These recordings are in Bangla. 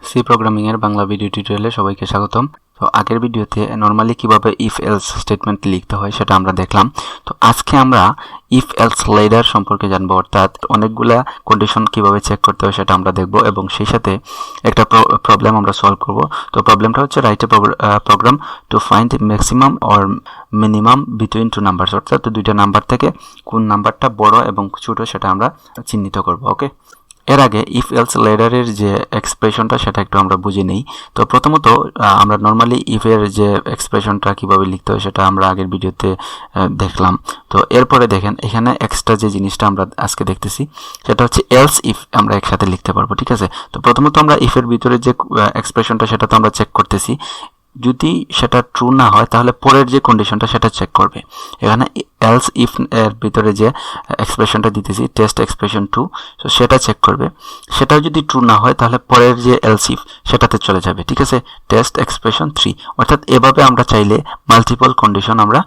সি প্রোগ্রামিং এর বাংলা ভিডিও টিউটোরিয়ালে সবাইকে স্বাগতম। তো আগের ভিডিওতে নরমালি কিভাবে ইফ এলস স্টেটমেন্ট লিখতে হয় সেটা আমরা দেখলাম। তো আজকে আমরা ইফ এলস লেডার সম্পর্কে জানবো, অর্থাৎ অনেকগুলা কন্ডিশন কিভাবে চেক করতে হয় সেটা আমরা দেখব এবং সেই সাথে একটা প্রবলেম আমরা সলভ করব। তো প্রবলেমটা হচ্ছে write a program to find maximum or minimum between two numbers, অর্থাৎ দুইটা নাম্বার থেকে কোন নাম্বারটা বড় এবং ছোট সেটা আমরা চিহ্নিত করব। ওকে, এর আগে ইফ এলস লেডারের যে এক্সপ্রেশনটা সেটা একটু আমরা বুঝে নিই। তো প্রথমত আমরা নর্মালি ইফের যে এক্সপ্রেশনটা কিভাবে লিখতে হয় সেটা আমরা আগের ভিডিওতে দেখলাম। তো এরপরে দেখেন এখানে এক্সট্রা যে জিনিসটা আমরা আজকে দেখতেছি সেটা হচ্ছে এলস ইফ আমরা একসাথে লিখতে পারবো। ঠিক আছে, তো প্রথমত আমরা ইফের ভিতরে যে এক্সপ্রেশনটা সেটা তো আমরা চেক করতেছি। যদি সেটা ট্রু না হয় তাহলে পরের যে কন্ডিশনটা সেটা চেক করবে। এখানে এলস ইফ এর ভিতরে যে এক্সপ্রেশনটা দিতেছি টেস্ট এক্সপ্রেশন 2, তো সেটা চেক করবে। সেটাও যদি ট্রু না হয় তাহলে পরের যে এলস ইফ সেটাতে চলে যাবে। ঠিক আছে, টেস্ট এক্সপ্রেশন 3। অর্থাৎ এভাবে আমরা চাইলে মাল্টিপল কন্ডিশন আমরা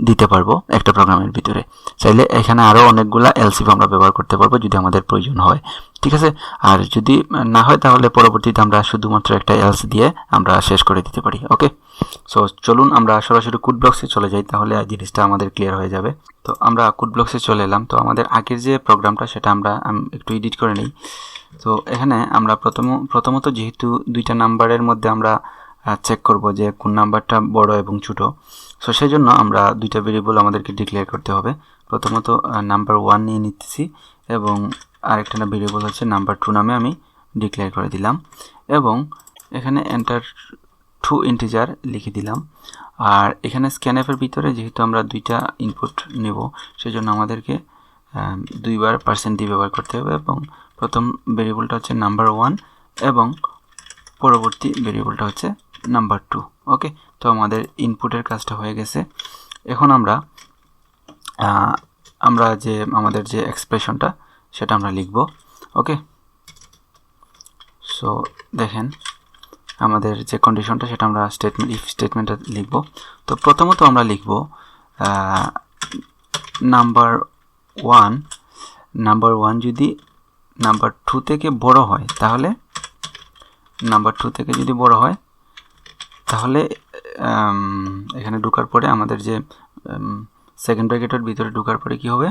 দিতে পারবো একটা প্রোগ্রামের ভিতরে। চাইলে এখানে আরও অনেকগুলা এলস ইফ আমরা ব্যবহার করতে পারবো যদি আমাদের প্রয়োজন হয়। ঠিক আছে, আর যদি না হয় তাহলে পরবর্তীতে আমরা শুধুমাত্র একটা এলস দিয়ে আমরা শেষ করে দিতে পারি। ওকে, সো চলুন আমরা সরাসরি কোড ব্লকসে চলে যাই, তাহলে জিনিসটা আমাদের ক্লিয়ার হয়ে যাবে। তো আমরা কোড ব্লকসে চলে এলাম। তো আমাদের আগের যে প্রোগ্রামটা সেটা আমরা একটু এডিট করে নিই। তো এখানে আমরা প্রথমত যেহেতু দুইটা নাম্বারের মধ্যে আমরা চেক করব যে কোন নাম্বারটা বড় এবং ছোট, সো সেই জন্য আমরা দুইটা ভেরিয়েবল আমাদেরকে ডিক্লেয়ার করতে হবে। প্রথমত নাম্বার 1 নিয়ে নিতেছি এবং আরেকটা ভেরিয়েবল হচ্ছে নাম্বার 2 নামে আমি ডিক্লেয়ার করে দিলাম এবং এখানে এন্টার 2 ইন্টিজার লিখে দিলাম। আর এখানে স্ক্যানএফের ভিতরে যেহেতু আমরা দুইটা ইনপুট নেব সেজন্য আমাদেরকে দুইবার % দিয়ে ব্যবহার করতে হবে এবং প্রথম ভেরিয়েবলটা হচ্ছে নাম্বার 1 এবং পরবর্তী ভেরিয়েবলটা হচ্ছে নাম্বার 2। ওকে, তো আমাদের ইনপুটের কাজটা হয়ে গেছে। এখন আমরা যে আমাদের যে এক্সপ্রেশনটা সেটা আমরা লিখব। ওকে, সো দেখেন আমাদের যে কন্ডিশনটা সেটা আমরা ইফ স্টেটমেন্টটা লিখব। তো প্রথমত আমরা লিখব নাম্বার 1 যদি নাম্বার 2 থেকে বড় হয় তাহলে এখানে ঢোকার পরে আমাদের যে সেকেন্ড ব্র্যাকেটের ভিতরে ঢোকার পরে কি হবে,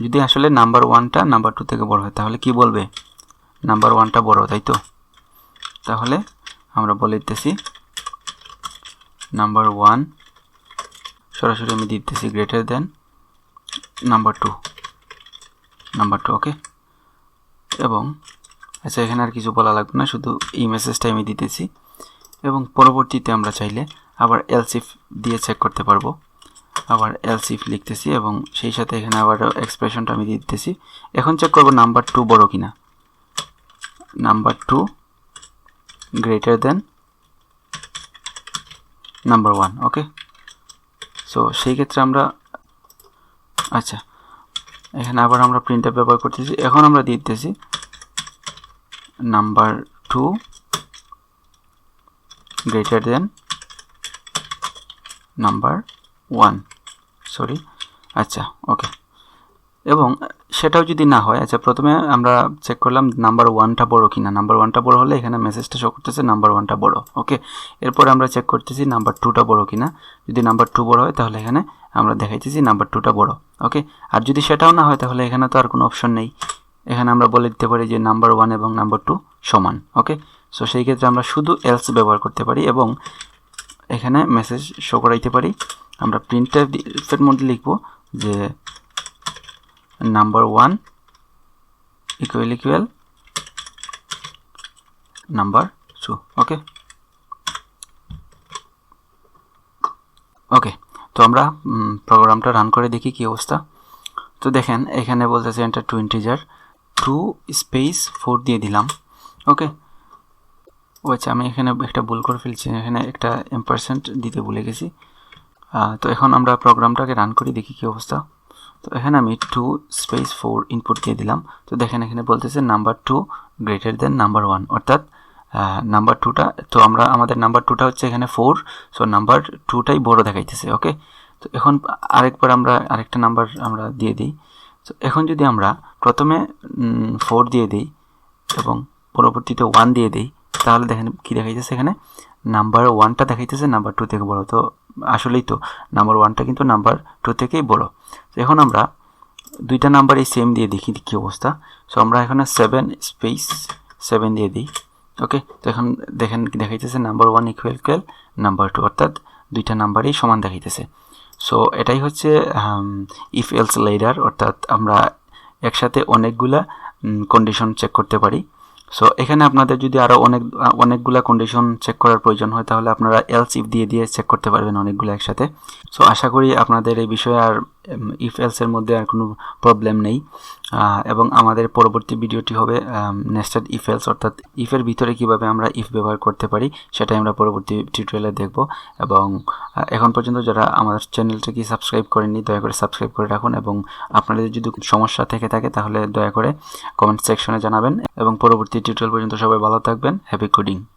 যদি আসলে নাম্বার 1টা নাম্বার 2 থেকে বড় হয় তাহলে কি বলবে, নাম্বার 1টা বড়, তাই তো? তাহলে আমরা বলে দিতেছি নাম্বার 1 সরাসরি আমি দিতেছি গ্রেটার দেন নাম্বার 2। ওকে, এবং আচ্ছা এখানে আর কিছু বলা লাগবে না, শুধু এই মেসেজটা আমি দিতেছি এবং পরবর্তীতে আমরা চাইলে আবার এলস ইফ দিয়ে চেক করতে পারবো। আবার এলস ইফ লিখতেছি এবং সেই সাথে এখানে আবার এক্সপ্রেশনটা আমি দিতেছি। এখন চেক করব নাম্বার 2 বড় কিনা, নাম্বার 2 গ্রেটার দেন নাম্বার 1। ওকে, সো সেই ক্ষেত্রে আমরা আচ্ছা এখানে আবার আমরা প্রিন্টএফ ব্যবহার করতেছি। এখন আমরা দিতেছি নাম্বার 2 গ্রেটার দেন নাম্বার 1, আচ্ছা ওকে। এবং সেটাও যদি না হয়, আচ্ছা প্রথমে আমরা চেক করলাম নাম্বার 1টা বড় কিনা। নাম্বার 1টা বড় হলে এখানে মেসেজটা শো করতেছে নাম্বার 1টা বড়। ওকে, এরপরে আমরা চেক করতেছি নাম্বার 2টা বড় কিনা। যদি নাম্বার 2 বড় হয় তাহলে এখানে আমরা দেখাইতেছি নাম্বার 2টা বড়। ওকে, আর যদি সেটাও না হয় তাহলে এখানে তো আর কোনো অপশন নেই, এখানে আমরা বলে দিতে পারি যে নাম্বার 1 এবং নাম্বার 2 সমান। ওকে, সো সেই ক্ষেত্রে আমরা শুধু এলস ব্যবহার করতে পারি এবং এখানে মেসেজ শো করাইতে পারি। আমরা প্রিন্টএফের মধ্যে লিখব যে নাম্বার 1 ইকুয়াল নাম্বার 2। ওকে, তো আমরা প্রোগ্রামটা রান করে দেখি কি অবস্থা। তো দেখেন এখানে বলতেছে এন্টার 2 ইন্টিজার 2 স্পেস 4 দিয়ে দিলাম। ওকে, আচ্ছা আমি এখানে একটা ভুল করে ফেলছি, এখানে একটা এম্পারসেন্ট দিতে ভুলে গেছি। তো এখন আমরা প্রোগ্রামটাকে রান করি দেখি কি অবস্থা। তো এখানে আমি 2 স্পেস 4 ইনপুট দিয়ে দিলাম। তো দেখেন এখানে বলতেছে নাম্বার 2 গ্রেটার দেন নাম্বার 1, অর্থাৎ নাম্বার 2টা, তো আমাদের নাম্বার 2টা হচ্ছে এখানে 4, সো নাম্বার 2টাই বড় দেখাইতেছে। ওকে, তো এখন আরেকবার আমরা আরেকটা নাম্বার আমরা দিয়ে দিই। তো এখন যদি আমরা প্রথমে 4 দিয়ে দিই এবং পরবর্তীতে 1 দিয়ে দিই তাহলে দেখেন কি দেখাইতেছে এখানে নাম্বার 1টা দেখাইতেছে নাম্বার 2 থেকে বড়। তো আসলেই তো নাম্বার 1টা কিন্তু নাম্বার 2 থেকেই বড়। তো এখন আমরা দুইটা নাম্বারই সেম দিয়ে দেখি কি অবস্থা। সো আমরা এখানে 7 স্পেস 7 দিয়ে দিই। ওকে, তো এখন দেখেন দেখাইতেছে নাম্বার 1 ইকুয়াল নাম্বার 2, অর্থাৎ দুইটা নাম্বারই সমান দেখাইতেছে। সো এটাই হচ্ছে ইফ এলস লেডার, অর্থাৎ আমরা একসাথে অনেকগুলা কন্ডিশন চেক করতে পারি। সো এখানে আপনাদের যদি আরও অনেকগুলা কন্ডিশন চেক করার প্রয়োজন হয় তাহলে আপনারা এলস ইফ দিয়ে চেক করতে পারবেন অনেকগুলো একসাথে। সো আশা করি আপনাদের এই বিষয়ে আর ইফ এলসের মধ্যে আর কোনো প্রবলেম নেই। এবং আমাদের পরবর্তী ভিডিওটি হবে নেস্টেড ইফ এলস, অর্থাৎ ইফের ভিতরে কিভাবে আমরা ইফ ব্যবহার করতে পারি সেটাই আমরা পরবর্তী টিউটোরিয়ালে দেখব। এবং এখন পর্যন্ত যারা আমাদের চ্যানেলটিকে সাবস্ক্রাইব করেননি দয়া করে সাবস্ক্রাইব করে রাখুন, এবং আপনাদের যদি সমস্যা থেকে থাকে তাহলে দয়া করে কমেন্ট সেকশনে জানাবেন। এবং পরবর্তী টিউটোরিয়াল পর্যন্ত সবাই ভালো থাকবেন। Happy coding.